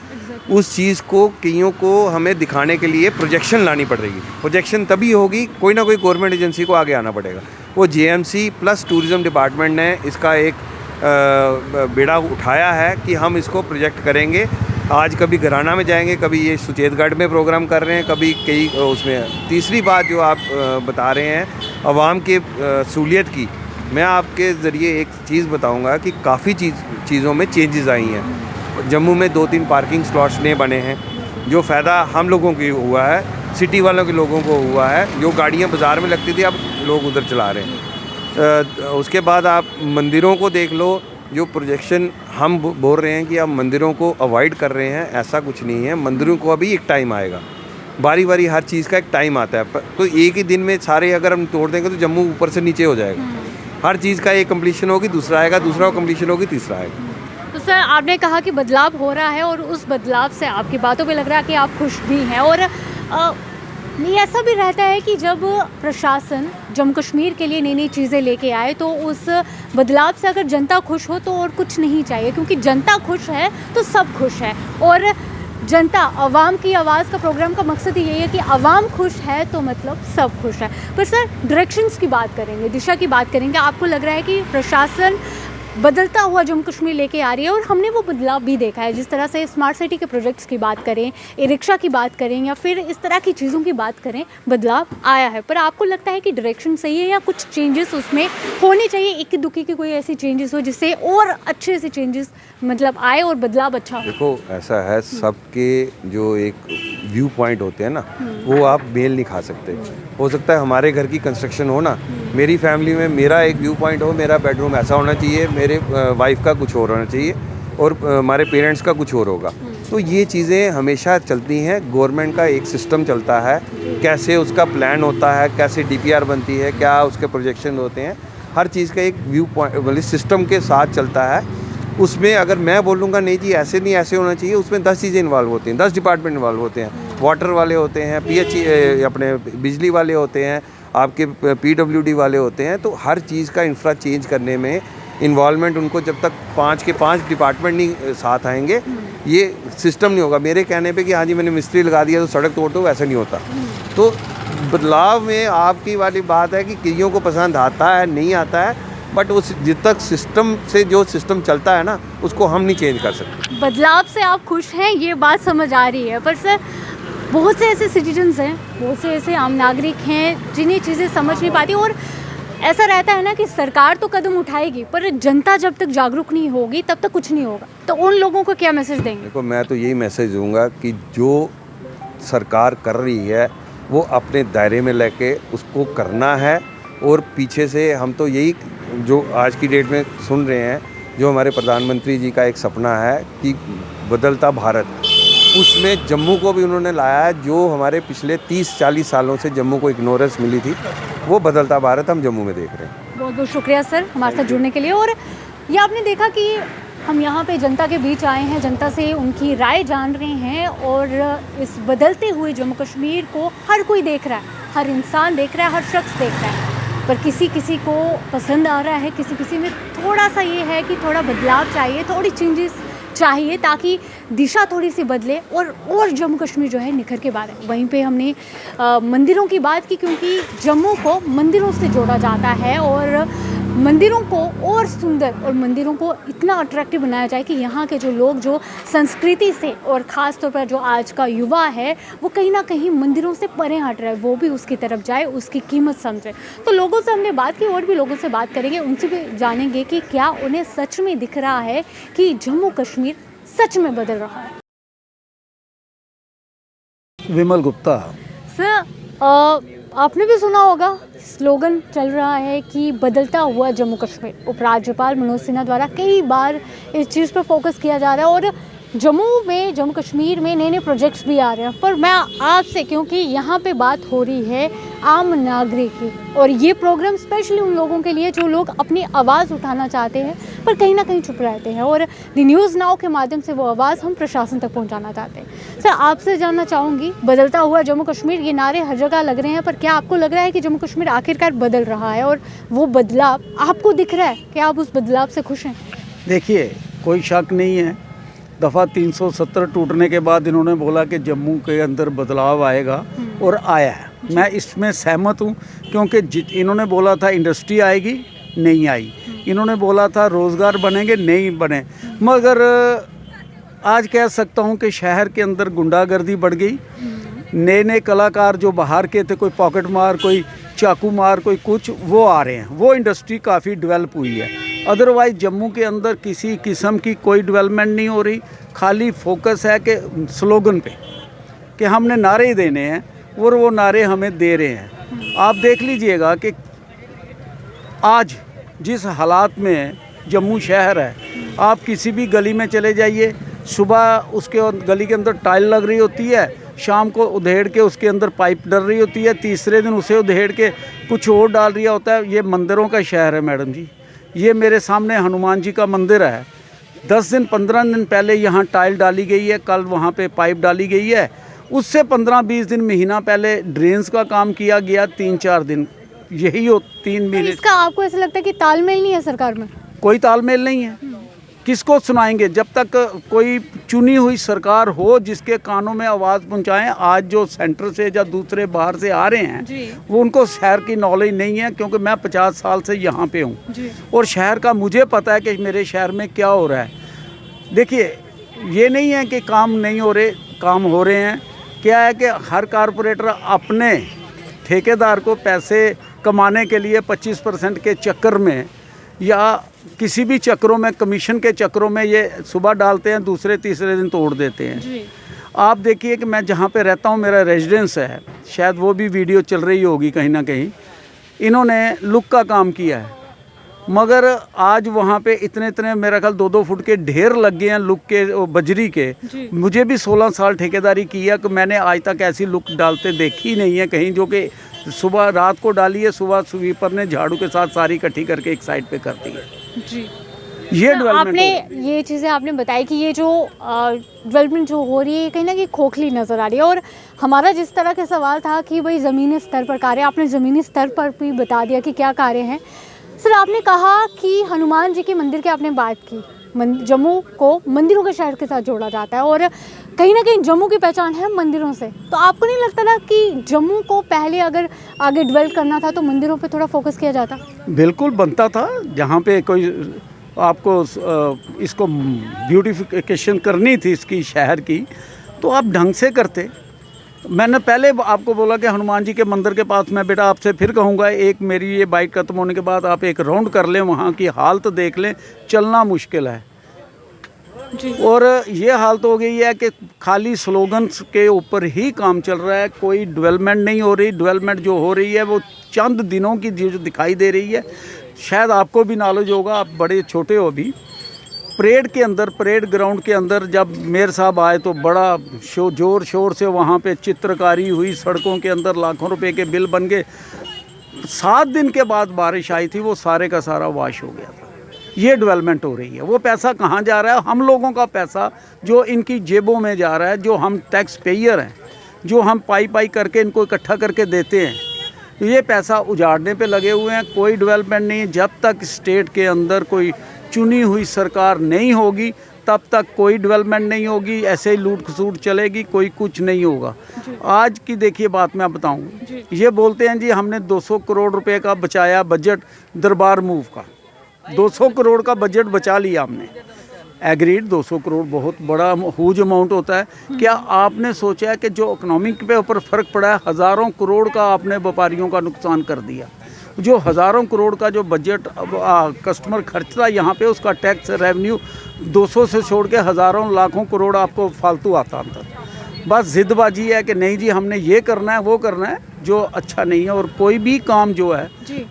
उस चीज़ को कईयों को हमें दिखाने के लिए प्रोजेक्शन लानी पड़ रही है। प्रोजेक्शन तभी होगी, कोई ना कोई गवर्नमेंट एजेंसी को आगे आना पड़ेगा। वो जेएमसी प्लस टूरिज़्म डिपार्टमेंट ने इसका एक बेड़ा उठाया है कि हम इसको प्रोजेक्ट करेंगे। आज कभी घराना में जाएंगे, कभी ये सुचेतगढ़ में प्रोग्राम कर रहे हैं, कभी कई उसमें। तीसरी बात जो आप बता रहे हैं आवाम के सहूलियत की, मैं आपके ज़रिए एक चीज़ बताऊंगा कि काफ़ी चीज़ों में चेंजेस आई हैं। जम्मू में 2-3 पार्किंग स्लॉट्स नए बने हैं, जो फ़ायदा हम लोगों की हुआ है, सिटी वालों के लोगों को हुआ है। जो गाड़ियाँ बाज़ार में लगती थी, अब लोग उधर चला रहे हैं। उसके बाद आप मंदिरों को देख लो, जो प्रोजेक्शन हम बोल रहे हैं कि आप मंदिरों को अवॉइड कर रहे हैं, ऐसा कुछ नहीं है। मंदिरों को अभी एक टाइम आएगा, बारी बारी हर चीज़ का एक टाइम आता है। तो एक ही दिन में सारे अगर हम तोड़ देंगे तो जम्मू ऊपर से नीचे हो जाएगा। हर चीज़ का एक कंप्लीशन होगी, दूसरा आएगा, दूसरा कंप्लीशन होगी, तीसरा आएगा। तो सर, आपने कहा कि बदलाव हो रहा है, और उस बदलाव से आपकी बातों पे लग रहा है कि आप खुश भी हैं। और ये ऐसा भी रहता है कि जब प्रशासन जम्मू कश्मीर के लिए नई नई चीज़ें लेके आए, तो उस बदलाव से अगर जनता खुश हो तो और कुछ नहीं चाहिए, क्योंकि जनता खुश है तो सब खुश है। और जनता, आवाम की आवाज़ का प्रोग्राम का मकसद ही यही है कि आवाम खुश है तो मतलब सब खुश है। पर सर, डायरेक्शंस की बात करेंगे, दिशा की बात करेंगे, आपको लग रहा है कि प्रशासन बदलता हुआ जम्मू कश्मीर लेके आ रही है और हमने वो बदलाव भी देखा है। जिस तरह से स्मार्ट सिटी के प्रोजेक्ट्स की बात करें, ई रिक्शा की बात करें या फिर इस तरह की चीज़ों की बात करें, बदलाव आया है। पर आपको लगता है कि डायरेक्शन सही है या कुछ चेंजेस उसमें होने चाहिए, इक्की दुक्की की कोई ऐसी चेंजेस हो जिससे और अच्छे से चेंजेस मतलब आए और बदलाव अच्छा हो? देखो ऐसा है, सबके जो एक व्यू पॉइंट होते हैं ना, वो आप मेल नहीं खा सकते। हो सकता है हमारे घर की कंस्ट्रक्शन हो ना, मेरी फैमिली में मेरा एक व्यू पॉइंट हो, मेरा बेडरूम ऐसा होना चाहिए, मेरे वाइफ का कुछ और होना चाहिए और हमारे पेरेंट्स का कुछ और होगा। तो ये चीज़ें हमेशा चलती हैं। गवर्नमेंट का एक सिस्टम चलता है, कैसे उसका प्लान होता है, कैसे DPR बनती है, क्या उसके प्रोजेक्शन होते हैं, हर चीज़ का एक व्यू पॉइंट मतलब सिस्टम के साथ चलता है। उसमें अगर मैं बोलूँगा नहीं जी ऐसे नहीं ऐसे होना चाहिए, उसमें 10 चीज़ें इन्वॉल्व होती हैं, 10 डिपार्टमेंट इन्वॉल्व होते हैं। वाटर वाले होते हैं, अपने बिजली वाले होते हैं, आपके PWD वाले होते हैं। तो हर चीज़ का इंफ्रा चेंज करने में इन्वॉल्वमेंट उनको, जब तक 5 के 5 डिपार्टमेंट नहीं साथ आएंगे, ये सिस्टम नहीं होगा। मेरे कहने पे कि हाँ जी मैंने मिस्त्री लगा दिया तो सड़क तोड़ दो, वैसा नहीं होता। तो बदलाव में आपकी वाली बात है कि कईयों को पसंद आता है, नहीं आता है, बट उस जित तक सिस्टम से जो सिस्टम चलता है ना, उसको हम नहीं चेंज कर सकते। बदलाव से आप खुश हैं, ये बात समझ आ रही है। पर सर बहुत से ऐसे सिटीजन्स हैं, बहुत से ऐसे आम नागरिक हैं जिन्हें चीज़ें समझ नहीं पाती और ऐसा रहता है ना कि सरकार तो कदम उठाएगी पर जनता जब तक जागरूक नहीं होगी तब तक कुछ नहीं होगा। तो उन लोगों को क्या मैसेज देंगे? देखो मैं तो यही मैसेज दूंगा कि जो सरकार कर रही है वो अपने दायरे में लेके उसको करना है। और पीछे से हम तो यही जो आज की डेट में सुन रहे हैं, जो हमारे प्रधानमंत्री जी का एक सपना है कि बदलता भारत, उसमें जम्मू को भी उन्होंने लाया है। जो हमारे पिछले 30-40 सालों से जम्मू को इग्नोरेंस मिली थी, वो बदलता भारत हम जम्मू में देख रहे हैं। बहुत बहुत शुक्रिया सर हमारे साथ जुड़ने के लिए। और ये आपने देखा कि हम यहाँ पे जनता के बीच आए हैं, जनता से उनकी राय जान रहे हैं और इस बदलते हुए जम्मू कश्मीर को हर कोई देख रहा है, हर इंसान देख रहा है, हर शख्स देख रहा है। पर किसी किसी को पसंद आ रहा है, किसी किसी में थोड़ा सा ये है कि थोड़ा बदलाव चाहिए, थोड़ी चेंजेस चाहिए ताकि दिशा थोड़ी सी बदले और जम्मू कश्मीर जो है निखर के बारे। वहीं पे हमने मंदिरों की बात की, क्योंकि जम्मू को मंदिरों से जोड़ा जाता है और मंदिरों को और सुंदर और मंदिरों को इतना अट्रैक्टिव बनाया जाए कि यहाँ के जो लोग जो संस्कृति से और ख़ास तौर पर जो आज का युवा है वो कहीं ना कहीं मंदिरों से परे हट रहा है, वो भी उसकी तरफ जाए, उसकी कीमत समझे। तो लोगों से हमने बात की और भी लोगों से बात करेंगे, उनसे भी जानेंगे कि क्या उन्हें सच में दिख रहा है कि जम्मू कश्मीर सच में बदल रहा है। विमल गुप्ता। सर आपने भी सुना होगा स्लोगन चल रहा है कि बदलता हुआ जम्मू कश्मीर। उपराज्यपाल मनोज सिन्हा द्वारा कई बार इस चीज़ पर फोकस किया जा रहा है और जम्मू कश्मीर में नए नए प्रोजेक्ट्स भी आ रहे हैं। पर मैं आपसे, क्योंकि यहाँ पे बात हो रही है आम नागरिक की, और ये प्रोग्राम स्पेशली उन लोगों के लिए जो लोग अपनी आवाज़ उठाना चाहते हैं पर कहीं ना कहीं चुप रहते हैं, और द न्यूज़ नाउ के माध्यम से वो आवाज़ हम प्रशासन तक पहुँचाना चाहते हैं। सर आपसे जानना चाहूँगी, बदलता हुआ जम्मू कश्मीर, ये नारे हर जगह लग रहे हैं, पर क्या आपको लग रहा है कि जम्मू कश्मीर आखिरकार बदल रहा है और वो बदलाव आपको दिख रहा है? क्या आप उस बदलाव से खुश हैं? देखिए कोई शक नहीं है, दफ़ा 370 टूटने के बाद इन्होंने बोला कि जम्मू के अंदर बदलाव आएगा और आया है। मैं इसमें सहमत हूँ, क्योंकि इन्होंने बोला था इंडस्ट्री आएगी, नहीं आई। इन्होंने बोला था रोज़गार बनेंगे, नहीं बने। मगर आज कह सकता हूँ कि शहर के अंदर गुंडागर्दी बढ़ गई। नए नए कलाकार जो बाहर के थे, कोई पॉकेट मार, कोई चाकू मार, कोई कुछ, वो आ रहे हैं। वो इंडस्ट्री काफ़ी डेवलप हुई है। अदरवाइज़ जम्मू के अंदर किसी किस्म की कोई डेवलपमेंट नहीं हो रही। खाली फोकस है कि स्लोगन पे कि हमने नारे देने हैं और वो नारे हमें दे रहे हैं। आप देख लीजिएगा कि आज जिस हालात में जम्मू शहर है, आप किसी भी गली में चले जाइए, सुबह उसके गली के अंदर टाइल लग रही होती है, शाम को उधेड़ के उसके अंदर पाइप डल रही होती है, तीसरे दिन उसे उधेड़ के कुछ और डाल रहा होता है। ये मंदिरों का शहर है मैडम जी। ये मेरे सामने हनुमान जी का मंदिर है। 10 दिन 15 दिन पहले यहाँ टाइल डाली गई है, कल वहाँ पे पाइप डाली गई है। उससे 15-20 दिन, महीना पहले ड्रेन्स का काम किया गया, 3-4 दिन, यही हो 3 महीने। इसका आपको ऐसा लगता है कि तालमेल नहीं है सरकार में? कोई तालमेल नहीं है। किसको सुनाएंगे जब तक कोई चुनी हुई सरकार हो जिसके कानों में आवाज़ पहुंचाएं। आज जो सेंटर से या दूसरे बाहर से आ रहे हैं वो उनको शहर की नॉलेज नहीं है, क्योंकि मैं 50 साल से यहाँ पे हूँ और शहर का मुझे पता है कि मेरे शहर में क्या हो रहा है। देखिए, ये नहीं है कि काम नहीं हो रहे, काम हो रहे हैं। क्या है कि हर कारपोरेटर अपने ठेकेदार को पैसे कमाने के लिए 25% के चक्कर में या किसी भी चक्रों में, कमीशन के चक्रों में ये सुबह डालते हैं, दूसरे तीसरे दिन तोड़ देते हैं। आप देखिए कि मैं जहाँ पे रहता हूँ, मेरा रेजिडेंस है, शायद वो भी वीडियो चल रही होगी कहीं ना कहीं, इन्होंने लुक का काम किया है, मगर आज वहाँ पे इतने मेरा ख्याल 2-2 फुट के ढेर लग गए हैं लुक के, बजरी के। मुझे भी 16 साल ठेकेदारी की है कि मैंने आज तक ऐसी लुक डालते देखी नहीं है कहीं, जो कि सुबह रात को डाली है, सुबह स्वीपर ने झाड़ू के साथ सारी इकट्ठी करके एक साइड पे कर दी है। जी, ये डेवलपमेंट आपने ये चीज़ें आपने बताई कि ये जो डेवलपमेंट जो हो रही है कहीं ना कहीं खोखली नज़र आ रही है। और हमारा जिस तरह का सवाल था कि भाई ज़मीनी स्तर पर कार्य, आपने ज़मीनी स्तर पर भी बता दिया कि क्या कार्य हैं। सर, आपने कहा कि हनुमान जी के मंदिर की आपने बात की, जम्मू को मंदिरों के शहर के साथ जोड़ा जाता है और कहीं ना कहीं जम्मू की पहचान है मंदिरों से। तो आपको नहीं लगता ना कि जम्मू को पहले अगर आगे डेवलप करना था तो मंदिरों पे थोड़ा फोकस किया जाता? बिल्कुल बनता था। जहाँ पे कोई आपको इसको ब्यूटिफिकेशन करनी थी इसकी शहर की, तो आप ढंग से करते। मैंने पहले आपको बोला कि हनुमान जी के मंदिर के पास, मैं बेटा आपसे फिर कहूँगा, एक मेरी ये बाइक खत्म होने के बाद आप एक राउंड कर लें, वहाँ की हालत देख लें, चलना मुश्किल है जी। और ये हालत हो गई है कि खाली स्लोगन्स के ऊपर ही काम चल रहा है, कोई डेवलपमेंट नहीं हो रही। डेवलपमेंट जो हो रही है वो चंद दिनों की जो दिखाई दे रही है। शायद आपको भी नॉलेज होगा, आप बड़े छोटे हो अभी, परेड के अंदर, परेड ग्राउंड के अंदर जब मेयर साहब आए तो बड़ा जोर शोर से वहाँ पे चित्रकारी हुई, सड़कों के अंदर लाखों रुपए के बिल बन गए। 7 दिन के बाद बारिश आई थी, वो सारे का सारा वाश हो गया था। ये डेवलपमेंट हो रही है। वो पैसा कहाँ जा रहा है? हम लोगों का पैसा जो इनकी जेबों में जा रहा है, जो हम टैक्स पेयर हैं, जो हम पाई करके इनको इकट्ठा करके देते हैं, ये पैसा उजाड़ने पे लगे हुए हैं। कोई डेवलपमेंट नहीं। जब तक स्टेट के अंदर कोई चुनी हुई सरकार नहीं होगी तब तक कोई डेवलपमेंट नहीं होगी। ऐसे ही लूट खसूट चलेगी, कोई कुछ नहीं होगा। आज की देखिए बात मैं बताऊं, ये बोलते हैं जी हमने 200 करोड़ रुपए का बचाया बजट दरबार मूव का। 200 करोड़ का बजट बचा लिया हमने, एग्रीड। 200 करोड़ बहुत बड़ा ह्यूज अमाउंट होता है। क्या आपने सोचा है कि जो इकोनॉमिक पे ऊपर फ़र्क पड़ा है, हज़ारों करोड़ का आपने व्यापारियों का नुकसान कर दिया। जो हज़ारों करोड़ का जो बजट कस्टमर खर्चता यहाँ पे, उसका टैक्स रेवेन्यू 200 से छोड़ के हज़ारों लाखों करोड़ आपको फालतू आता अंदर। बस जिद्दबाजी है कि नहीं जी हमने ये करना है, वो करना है, जो अच्छा नहीं है। और कोई भी काम जो है जी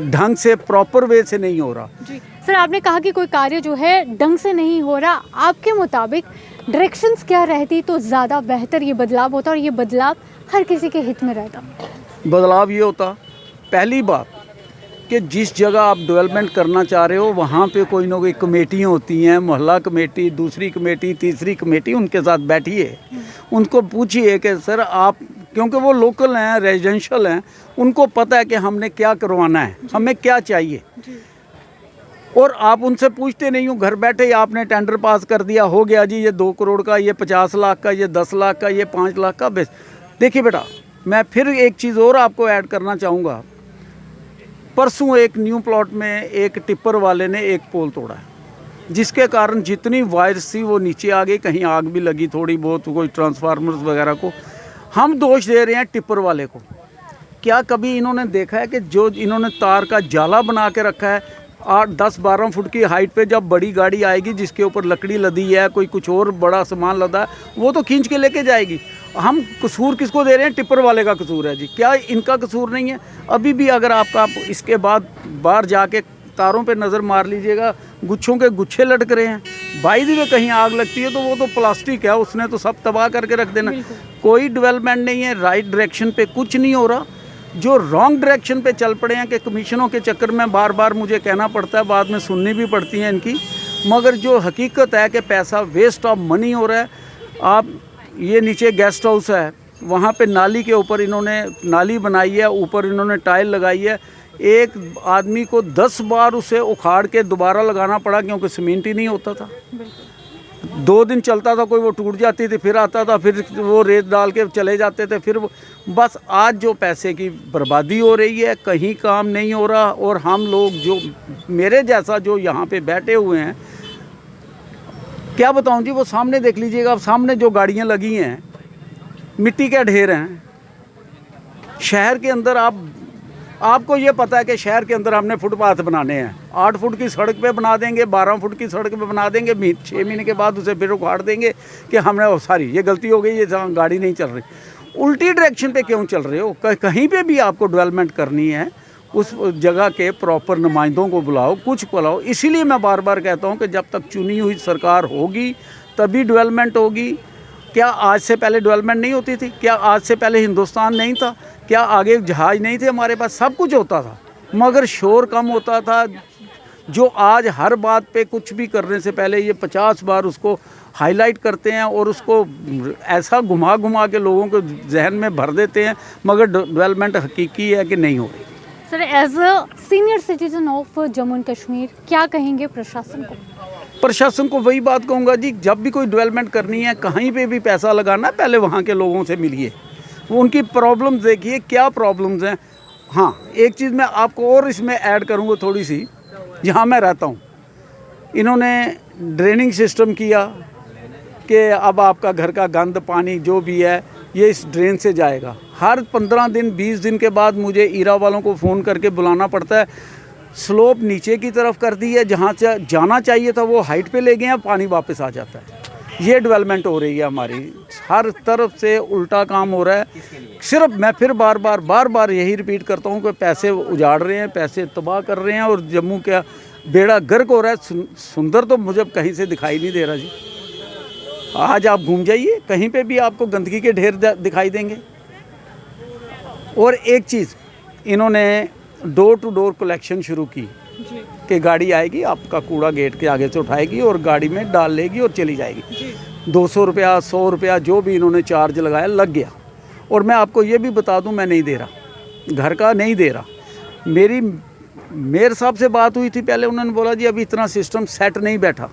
ढंग से, प्रॉपर वे से नहीं हो रहा जी। सर, आपने कहा कि कोई कार्य जो है ढंग से नहीं हो रहा। आपके मुताबिक डायरेक्शंस क्या रहती तो ज़्यादा बेहतर ये बदलाव होता और ये बदलाव हर किसी के हित में रहता? बदलाव ये होता, पहली बात कि जिस जगह आप डेवलपमेंट करना चाह रहे हो वहाँ पे कोई ना कोई कमेटियाँ होती हैं, मोहल्ला कमेटी, दूसरी कमेटी, तीसरी कमेटी, उनके साथ बैठिए, उनको पूछिए कि सर आप, क्योंकि वो लोकल हैं, रेजिडेंशियल हैं, उनको पता है कि हमने क्या करवाना है, हमें क्या चाहिए। और आप उनसे पूछते नहीं हो, घर बैठे आपने टेंडर पास कर दिया, हो गया जी, ये 2 करोड़ का, ये 50 लाख का, ये 10 लाख का, ये 5 लाख का। बेस देखिए बेटा, मैं फिर एक चीज़ और आपको ऐड करना चाहूँगा। परसों एक न्यू प्लॉट में एक टिप्पर वाले ने एक पोल तोड़ा है, जिसके कारण जितनी वायर्स थी वो नीचे आ गई, कहीं आग भी लगी थोड़ी बहुत, कोई ट्रांसफार्मर्स वगैरह को। हम दोष दे रहे हैं टिप्पर वाले को। क्या कभी इन्होंने देखा है कि जो इन्होंने तार का जाला बना के रखा है 8-10-12 फुट की हाइट पे, जब बड़ी गाड़ी आएगी जिसके ऊपर लकड़ी लदी है, कोई कुछ और बड़ा सामान लदा है, वो तो खींच के लेके जाएगी। हम कसूर किसको दे रहे हैं? टिप्पर वाले का कसूर है जी। क्या इनका कसूर नहीं है? अभी भी अगर आप इसके बाद बाहर जाके तारों पे नज़र मार लीजिएगा, गुच्छों के गुच्छे लटक रहे हैं। बाई दी वे कहीं आग लगती है तो वो तो प्लास्टिक है, उसने तो सब तबाह करके रख देना। कोई डेवलपमेंट नहीं है, राइट डायरेक्शन पे कुछ नहीं हो रहा। जो रॉन्ग डायरेक्शन पे चल पड़े हैं कि कमीशनों के चक्कर में बार बार मुझे कहना पड़ता है, बाद में सुननी भी पड़ती है इनकी, मगर जो हकीकत है कि पैसा वेस्ट ऑफ मनी हो रहा है। आप ये नीचे गेस्ट हाउस है, वहाँ पे नाली के ऊपर इन्होंने नाली बनाई है, ऊपर इन्होंने टाइल लगाई है। एक आदमी को 10 बार उसे उखाड़ के दोबारा लगाना पड़ा, क्योंकि सीमेंट ही नहीं होता था। 2 दिन चलता था, कोई वो टूट जाती थी, फिर आता था, फिर वो रेत डाल के चले जाते थे, फिर बस आज जो पैसे की बर्बादी हो रही है, कहीं काम नहीं हो रहा। और हम लोग जो मेरे जैसा जो यहाँ पे बैठे हुए हैं, क्या बताऊँ जी, वो सामने देख लीजिएगा, अब सामने जो गाड़ियाँ लगी हैं, मिट्टी के ढेर हैं। शहर के अंदर आपको ये पता है कि शहर के अंदर हमने फुटपाथ बनाने हैं, 8 फुट की सड़क पे बना देंगे, 12 फुट की सड़क पे बना देंगे, 6 महीने के बाद उसे फिर उखाड़ देंगे कि हमने सारी ये गलती हो गई, ये गाड़ी नहीं चल रही। उल्टी डायरेक्शन पे क्यों चल रहे हो? कहीं पे भी आपको डेवलपमेंट करनी है, उस जगह के प्रॉपर नुमाइंदों को बुलाओ, कुछ बुलाओ। इसीलिए मैं बार बार कहता हूँ कि जब तक चुनी हुई सरकार होगी तभी डेवलपमेंट होगी। क्या आज से पहले डेवलपमेंट नहीं होती थी? क्या आज से पहले हिंदुस्तान नहीं था? क्या आगे जहाज़ नहीं थे हमारे पास? सब कुछ होता था, मगर शोर कम होता था। जो आज हर बात पे कुछ भी करने से पहले ये 50 बार उसको हाईलाइट करते हैं और उसको ऐसा घुमा घुमा के लोगों को जहन में भर देते हैं, मगर डेवलपमेंट हकीकी है कि नहीं हो रही। Sir, as a senior citizen of Jammu and Kashmir क्या कहेंगे प्रशासन को? प्रशासन को वही बात कहूँगा जी, जब भी कोई डेवलपमेंट करनी है, कहीं पे भी पैसा लगाना, पहले वहाँ के लोगों से मिलिए, उनकी प्रॉब्लम्स देखिए क्या प्रॉब्लम्स हैं। हाँ, एक चीज़ मैं आपको और इसमें ऐड करूँगा थोड़ी सी, जहाँ मैं रहता हूँ, इन्होंने ड्रेनिंग सिस्टम किया कि अब आपका घर का गंद पानी जो भी है ये इस ड्रेन से जाएगा। हर 15 दिन 20 दिन के बाद मुझे ईरा वालों को फ़ोन करके बुलाना पड़ता है। स्लोप नीचे की तरफ कर दी है, जहाँ से जाना चाहिए था वो हाइट पे ले गए हैं, पानी वापस आ जाता है। ये डेवलपमेंट हो रही है हमारी, हर तरफ से उल्टा काम हो रहा है। सिर्फ मैं फिर बार बार यही रिपीट करता हूँ कि पैसे उजाड़ रहे हैं, पैसे तबाह कर रहे हैं और जम्मू का बेड़ा गर्क हो रहा है। सुंदर तो मुझे कहीं से दिखाई नहीं दे रहा जी। आज आप घूम जाइए, कहीं पे भी आपको गंदगी के ढेर दिखाई देंगे। और एक चीज़, इन्होंने डोर टू डोर कलेक्शन शुरू की कि गाड़ी आएगी, आपका कूड़ा गेट के आगे से उठाएगी और गाड़ी में डाल लेगी और चली जाएगी। 200 रुपया 100 रुपया जो भी इन्होंने चार्ज लगाया लग गया। और मैं आपको ये भी बता दूं, मैं नहीं दे रहा, घर का नहीं दे रहा। मेरी मेयर साहब से बात हुई थी पहले, उन्होंने बोला जी अभी इतना सिस्टम सेट नहीं बैठा।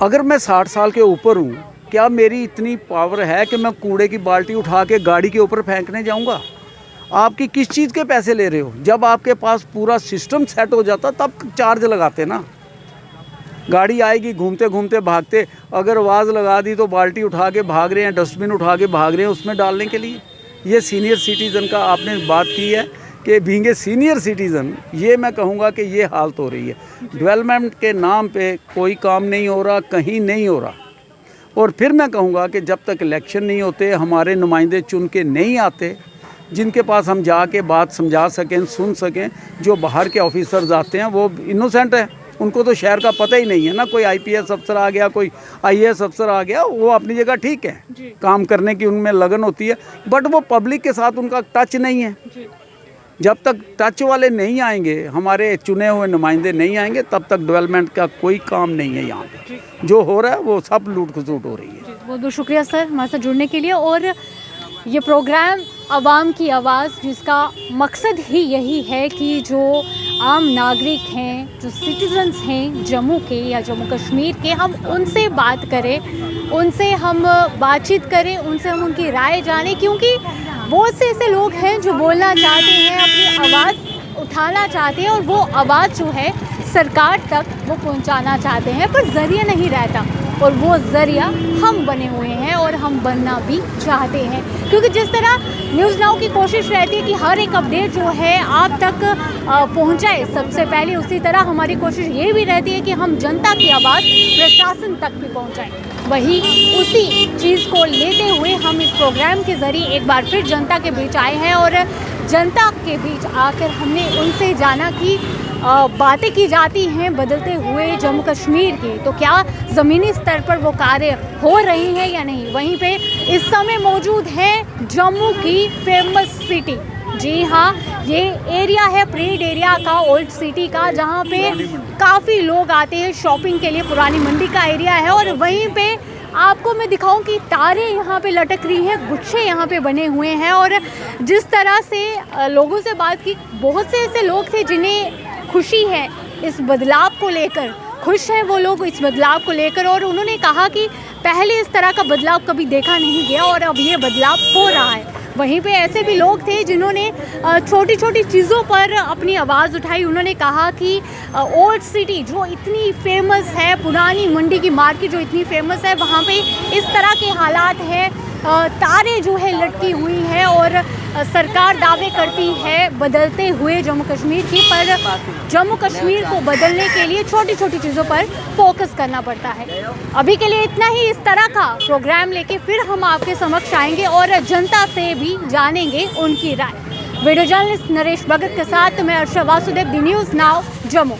अगर मैं 60 साल के ऊपर हूँ, क्या मेरी इतनी पावर है कि मैं कूड़े की बाल्टी उठा के गाड़ी के ऊपर फेंकने जाऊँगा? आपकी किस चीज़ के पैसे ले रहे हो? जब आपके पास पूरा सिस्टम सेट हो जाता तब चार्ज लगाते ना। गाड़ी आएगी, घूमते घूमते भागते, अगर आवाज़ लगा दी तो बाल्टी उठा के भाग रहे हैं, डस्टबिन उठा के भाग रहे हैं उसमें डालने के लिए। ये सीनियर सिटीज़न का आपने बात की है कि बीइंग ए सीनियर सिटीज़न, ये मैं कहूँगा कि ये हालत हो रही है। डेवलपमेंट के नाम पे कोई काम नहीं हो रहा, कहीं नहीं हो रहा। और फिर मैं कहूँगा कि जब तक इलेक्शन नहीं होते, हमारे नुमाइंदे चुन के नहीं आते, जिनके पास हम जाके बात समझा सकें, सुन सकें। जो बाहर के ऑफिसर्स आते हैं वो इनोसेंट हैं, उनको तो शहर का पता ही नहीं है ना। कोई IPS अफसर आ गया, कोई IAS अफसर आ गया, वो अपनी जगह ठीक है, काम करने की उनमें लगन होती है, बट वो पब्लिक के साथ उनका टच नहीं है। जब तक टच वाले नहीं आएंगे, हमारे चुने हुए नुमाइंदे नहीं आएंगे, तब तक डेवलपमेंट का कोई काम नहीं है। यहाँ पे जो हो रहा है वो सब लूट खसूट हो रही है। बहुत बहुत शुक्रिया सर हमारे साथ जुड़ने के लिए। और ये प्रोग्राम आवाम की आवाज़, जिसका मकसद ही यही है कि जो आम नागरिक हैं, जो सिटीजन्स हैं जम्मू के या जम्मू कश्मीर के, हम उनसे बात करें, उनसे हम बातचीत करें, उनसे हम उनकी राय जानें। क्योंकि बहुत से ऐसे लोग हैं जो बोलना चाहते हैं, अपनी आवाज़ उठाना चाहते हैं और वो आवाज़ जो है सरकार तक वो पहुंचाना चाहते हैं, पर ज़रिया नहीं रहता। और वो ज़रिया हम बने हुए हैं और हम बनना भी चाहते हैं। क्योंकि जिस तरह न्यूज़ नाउ की कोशिश रहती है कि हर एक अपडेट जो है आप तक पहुंचाए सबसे पहले, उसी तरह हमारी कोशिश ये भी रहती है कि हम जनता की आवाज़ प्रशासन तक भी पहुंचाएं। वही उसी चीज़ को लेते हुए हम इस प्रोग्राम के ज़रिए एक बार फिर जनता के बीच आए हैं। और जनता के बीच आकर हमने उनसे जाना कि बातें की जाती हैं बदलते हुए जम्मू कश्मीर की, तो क्या ज़मीनी स्तर पर वो कार्य हो रही हैं या नहीं। वहीं पे इस समय मौजूद है जम्मू की फेमस सिटी। जी हाँ, ये एरिया है परेड एरिया का, ओल्ड सिटी का, जहाँ पे काफ़ी लोग आते हैं शॉपिंग के लिए। पुरानी मंडी का एरिया है और वहीं पे आपको मैं दिखाऊं कि तारे यहाँ पे लटक रही हैं, गुच्छे यहाँ पे बने हुए हैं। और जिस तरह से लोगों से बात की, बहुत से ऐसे लोग थे जिन्हें खुशी है इस बदलाव को लेकर, खुश हैं वो लोग इस बदलाव को लेकर। और उन्होंने कहा कि पहले इस तरह का बदलाव कभी देखा नहीं गया और अब ये बदलाव हो रहा है। वहीं पे ऐसे भी लोग थे जिन्होंने छोटी छोटी चीज़ों पर अपनी आवाज़ उठाई। उन्होंने कहा कि ओल्ड सिटी जो इतनी फेमस है, पुरानी मंडी की मार्केट जो इतनी फेमस है, वहाँ पे इस तरह के हालात हैं, तारे जो है लटकी हुई है और सरकार दावे करती है बदलते हुए जम्मू कश्मीर की, पर जम्मू कश्मीर को बदलने के लिए छोटी छोटी चीज़ों पर फोकस करना पड़ता है। अभी के लिए इतना ही। इस तरह का प्रोग्राम लेके फिर हम आपके समक्ष आएंगे और जनता से भी जानेंगे उनकी राय। वीडियो जर्नलिस्ट नरेश भगत के साथ मैं अर्षा वासुदेव, दी न्यूज़ नाउ, जम्मू।